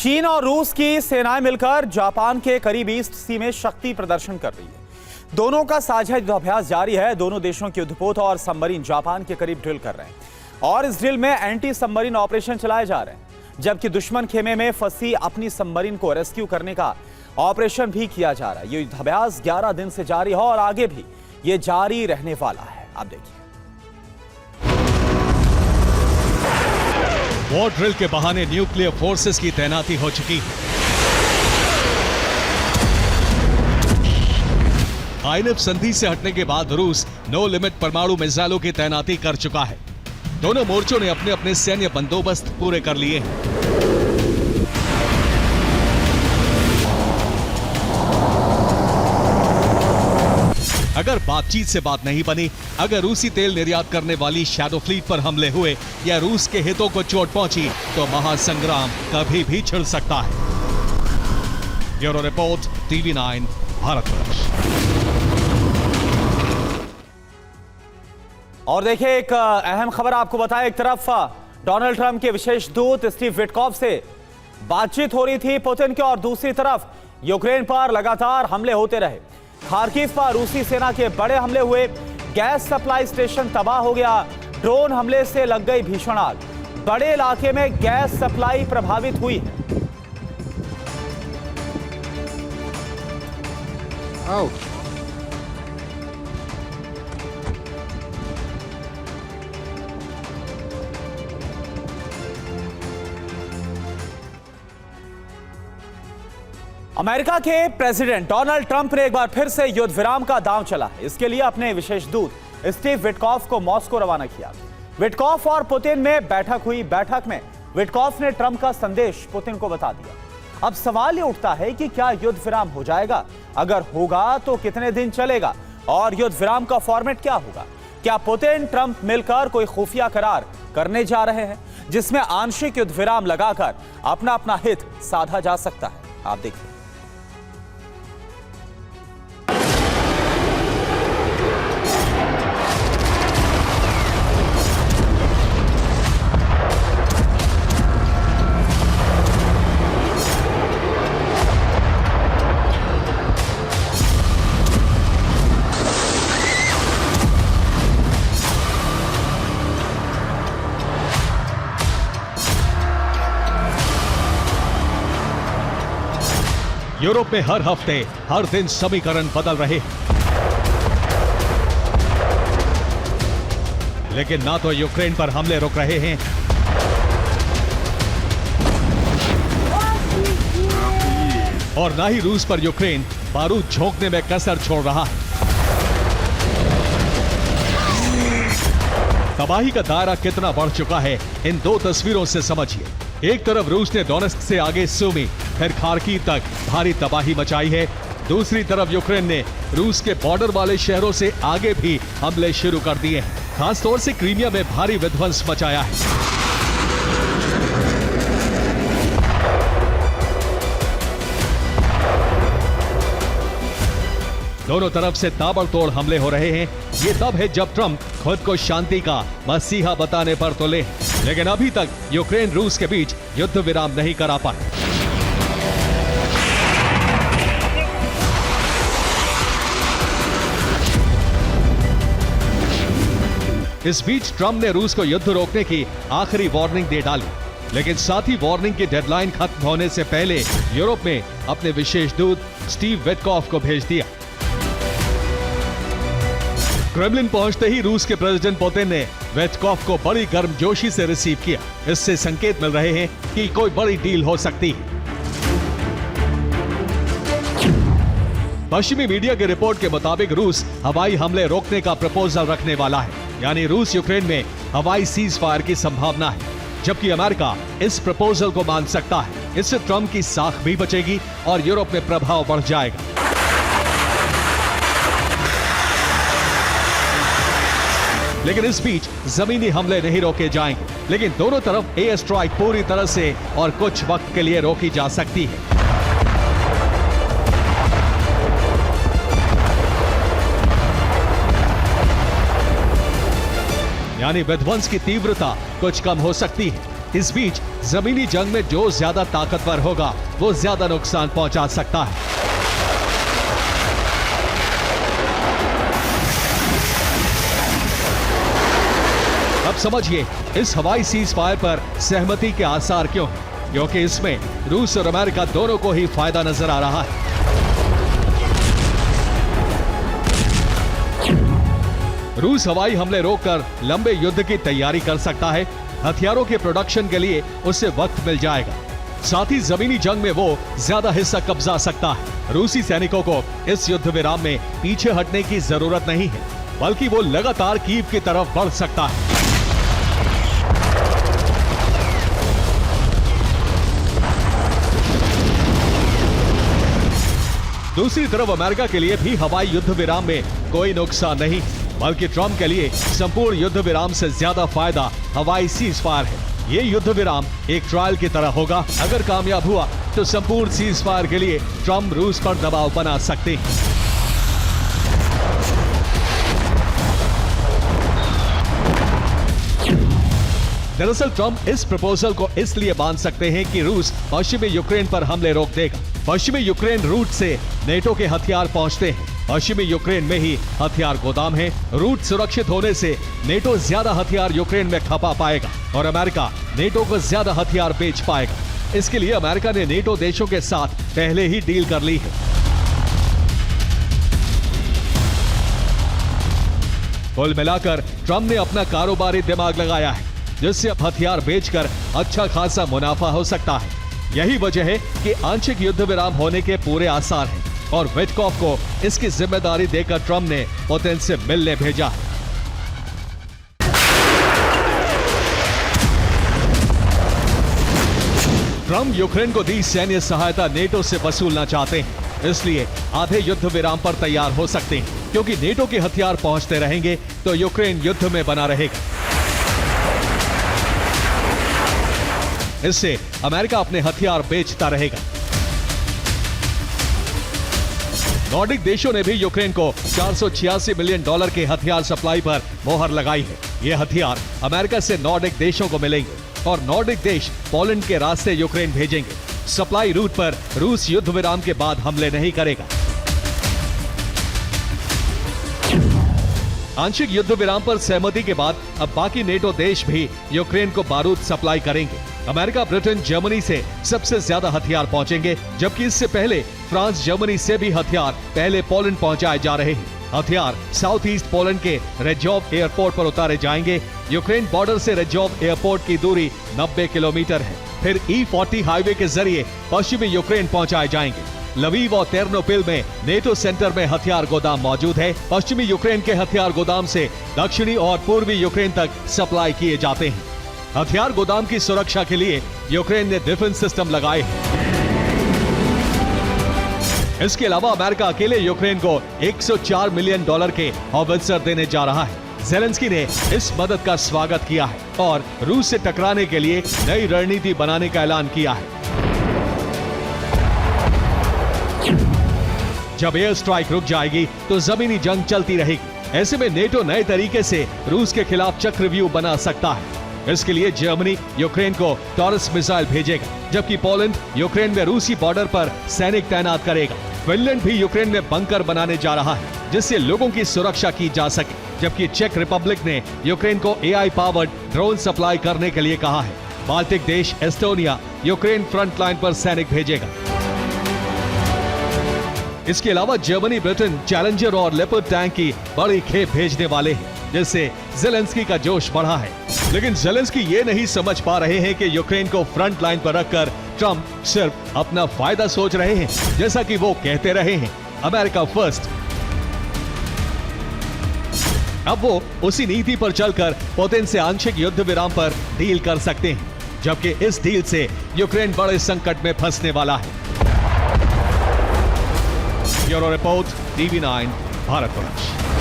चीन और रूस की सेनाएं मिलकर जापान के करीब ईस्ट सी में शक्ति प्रदर्शन कर रही है। दोनों का साझा युद्धाभ्यास जारी है। दोनों देशों के युद्धपोत और सबमरीन जापान के करीब ड्रिल कर रहे हैं और इस ड्रिल में एंटी सबमरीन ऑपरेशन चलाए जा रहे हैं, जबकि दुश्मन खेमे में फंसी अपनी सबमरीन को रेस्क्यू करने का ऑपरेशन भी किया जा रहा है। ये युद्धाभ्यास 11 दिन से जारी है और आगे भी ये जारी रहने वाला है। आप देखिए, वॉर ड्रिल के बहाने न्यूक्लियर फोर्सेस की तैनाती हो चुकी है। आईएनएफ संधि से हटने के बाद रूस नो लिमिट परमाणु मिसाइलों की तैनाती कर चुका है। दोनों मोर्चों ने अपने अपने सैन्य बंदोबस्त पूरे कर लिए हैं। अगर बातचीत से बात नहीं बनी, अगर रूसी तेल निर्यात करने वाली शैडो फ्लीट पर हमले हुए या रूस के हितों को चोट पहुंची तो महासंग्राम कभी भी छिड़ सकता है। Bureau report, TV9 Bharatvarsh. और देखिए, एक अहम खबर आपको बताएं। एक तरफ डोनाल्ड ट्रंप के विशेष दूत स्टीव विटकॉफ से बातचीत हो रही थी पुतिन की, और दूसरी तरफ यूक्रेन पर लगातार हमले होते रहे। खार्किव पर रूसी सेना के बड़े हमले हुए, गैस सप्लाई स्टेशन तबाह हो गया, ड्रोन हमले से लग गई भीषण आग। बड़े इलाके में गैस सप्लाई प्रभावित हुई है। अमेरिका के प्रेसिडेंट डोनाल्ड ट्रंप ने एक बार फिर से युद्ध विराम का दांव चला है। इसके लिए अपने विशेष दूत स्टीव विटकॉफ को मॉस्को रवाना किया। विटकॉफ और पुतिन में बैठक हुई। बैठक में विटकॉफ ने ट्रंप का संदेश पुतिन को बता दिया। अब सवाल ये उठता है कि क्या युद्ध विराम हो जाएगा? अगर होगा तो कितने दिन चलेगा और युद्ध विराम का फॉर्मेट क्या होगा? क्या पुतिन ट्रंप मिलकर कोई खुफिया करार करने जा रहे हैं जिसमें आंशिक युद्ध विराम लगाकर अपना अपना हित साधा जा सकता है? आप देखिए। यूरोप में हर हफ्ते हर दिन समीकरण बदल रहे हैं, लेकिन ना तो यूक्रेन पर हमले रुक रहे हैं और ना ही रूस पर यूक्रेन बारूद झोंकने में कसर छोड़ रहा है। तबाही का दायरा कितना बढ़ चुका है इन दो तस्वीरों से समझिए। एक तरफ रूस ने डोनेट्स्क से आगे सुमी फिर खार्किव तक भारी तबाही मचाई है। दूसरी तरफ यूक्रेन ने रूस के बॉर्डर वाले शहरों से आगे भी हमले शुरू कर दिए हैं। खासतौर से क्रीमिया में भारी विध्वंस मचाया है। दोनों तरफ से ताबड़तोड़ हमले हो रहे हैं। ये तब है जब ट्रंप खुद को शांति का मसीहा बताने पर तुले, लेकिन अभी तक यूक्रेन रूस के बीच युद्ध विराम नहीं करा पाए। इस बीच ट्रंप ने रूस को युद्ध रोकने की आखिरी वार्निंग दे डाली, लेकिन साथ ही वार्निंग की डेडलाइन खत्म होने से पहले यूरोप में अपने विशेष दूत स्टीव विटकॉफ को भेज दिया। क्रेमलिन पहुंचते ही रूस के प्रेसिडेंट पुतिन ने विटकॉफ को बड़ी गर्मजोशी से रिसीव किया। इससे संकेत मिल रहे हैं कि कोई बड़ी डील हो सकती है। पश्चिमी मीडिया की रिपोर्ट के मुताबिक रूस हवाई हमले रोकने का प्रपोजल रखने वाला है, यानी रूस यूक्रेन में हवाई सीज फायर की संभावना है, जबकि अमेरिका इस प्रपोजल को मान सकता है। इससे ट्रंप की साख भी बचेगी और यूरोप में प्रभाव बढ़ जाएगा। लेकिन इस बीच जमीनी हमले नहीं रोके जाएंगे, लेकिन दोनों तरफ एयर स्ट्राइक पूरी तरह से और कुछ वक्त के लिए रोकी जा सकती है। यानी विध्वंस की तीव्रता कुछ कम हो सकती है। इस बीच जमीनी जंग में जो ज्यादा ताकतवर होगा वो ज्यादा नुकसान पहुंचा सकता है। अब समझिए इस हवाई सीज फायर पर सहमति के आसार क्यों हैं? क्योंकि इसमें रूस और अमेरिका दोनों को ही फायदा नजर आ रहा है। रूस हवाई हमले रोककर लंबे युद्ध की तैयारी कर सकता है। हथियारों के प्रोडक्शन के लिए उसे वक्त मिल जाएगा। साथ ही जमीनी जंग में वो ज्यादा हिस्सा कब्जा सकता है। रूसी सैनिकों को इस युद्ध विराम में पीछे हटने की जरूरत नहीं है, बल्कि वो लगातार कीव की तरफ बढ़ सकता है। दूसरी तरफ अमेरिका के लिए भी हवाई युद्ध विराम में कोई नुकसान नहीं, बल्कि ट्रंप के लिए संपूर्ण युद्ध विराम से ज्यादा फायदा हवाई सीज फायर है। ये युद्ध विराम एक ट्रायल की तरह होगा। अगर कामयाब हुआ तो संपूर्ण सीज फायर के लिए ट्रंप रूस पर दबाव बना सकते हैं। दरअसल ट्रंप इस प्रपोजल को इसलिए बांध सकते हैं कि रूस पश्चिमी यूक्रेन पर हमले रोक देगा। पश्चिमी यूक्रेन रूट से नेटो के हथियार पहुंचते हैं। पश्चिमी यूक्रेन में ही हथियार गोदाम है। रूट सुरक्षित होने से नेटो ज्यादा हथियार यूक्रेन में खपा पाएगा और अमेरिका नेटो को ज्यादा हथियार बेच पाएगा। इसके लिए अमेरिका ने नेटो देशों के साथ पहले ही डील कर ली है। कुल मिलाकर ट्रंप ने अपना कारोबारी दिमाग लगाया है, जिससे अब हथियार बेचकर अच्छा खासा मुनाफा हो सकता है। यही वजह है कि आंशिक युद्ध विराम होने के पूरे आसार हैं और विटकॉफ को इसकी जिम्मेदारी देकर ट्रंप ने पुतिन से मिलने भेजा है। ट्रंप यूक्रेन को दी सैन्य सहायता नेटो से वसूलना चाहते हैं, इसलिए आधे युद्ध विराम पर तैयार हो सकते हैं। क्योंकि नेटो के हथियार पहुंचते रहेंगे तो यूक्रेन युद्ध में बना रहेगा। इससे अमेरिका अपने हथियार बेचता रहेगा। नॉर्डिक देशों ने भी यूक्रेन को $486 मिलियन के हथियार सप्लाई पर मोहर लगाई है। ये हथियार अमेरिका से नॉर्डिक देशों को मिलेंगे और नॉर्डिक देश पोलैंड के रास्ते यूक्रेन भेजेंगे। सप्लाई रूट पर रूस युद्ध विराम के बाद हमले नहीं करेगा। आंशिक युद्ध विराम पर सहमति के बाद अब बाकी नेटो देश भी यूक्रेन को बारूद सप्लाई करेंगे। अमेरिका, ब्रिटेन, जर्मनी से सबसे ज्यादा हथियार पहुंचेंगे, जबकि इससे पहले फ्रांस, जर्मनी से भी हथियार पहले पोलैंड पहुंचाए जा रहे हैं। हथियार साउथ ईस्ट पोलैंड के रेजोव एयरपोर्ट पर उतारे जाएंगे। यूक्रेन बॉर्डर से रेजोव एयरपोर्ट की दूरी 90 किलोमीटर है। फिर E40 हाईवे के जरिए पश्चिमी यूक्रेन पहुंचाए जाएंगे। लवीव और तेर्नोपिल में नेटो सेंटर में हथियार गोदाम मौजूद है। पश्चिमी यूक्रेन के हथियार गोदाम से दक्षिणी और पूर्वी यूक्रेन तक सप्लाई किए जाते हैं। हथियार गोदाम की सुरक्षा के लिए यूक्रेन ने डिफेंस सिस्टम लगाए हैं। इसके अलावा अमेरिका अकेले यूक्रेन को $104 मिलियन के हॉवित्जर देने जा रहा है। ज़ेलेंस्की ने इस मदद का स्वागत किया है और रूस से टकराने के लिए नई रणनीति बनाने का ऐलान किया है। जब एयर स्ट्राइक रुक जाएगी तो जमीनी जंग चलती रहेगी। ऐसे में नेटो नए तरीके से रूस के खिलाफ चक्रव्यूह बना सकता है। इसके लिए जर्मनी यूक्रेन को टॉरस मिसाइल भेजेगा, जबकि पोलैंड यूक्रेन में रूसी बॉर्डर पर सैनिक तैनात करेगा। फिनलैंड भी यूक्रेन में बंकर बनाने जा रहा है, जिससे लोगों की सुरक्षा की जा सके। जबकि चेक रिपब्लिक ने यूक्रेन को AI पावर्ड ड्रोन सप्लाई करने के लिए कहा है। बाल्टिक देश एस्टोनिया यूक्रेन फ्रंट लाइन पर सैनिक भेजेगा। इसके अलावा जर्मनी, ब्रिटेन चैलेंजर और लेपर्ड टैंक की बड़ी खेप भेजने वाले हैं, जिससे ज़ेलेंस्की का जोश बढ़ा है। लेकिन ज़ेलेंस्की ये नहीं समझ पा रहे हैं कि यूक्रेन को फ्रंट लाइन पर रखकर ट्रंप सिर्फ अपना फायदा सोच रहे हैं, जैसा कि वो कहते रहे हैं, अमेरिका फर्स्ट। अब वो उसी नीति पर चलकर पुतिन से आंशिक युद्ध विराम पर डील कर सकते हैं, जबकि इस डील से यूक्रेन बड़े संकट में फंसने वाला है। Bureau report, TV9 Bharatvarsh.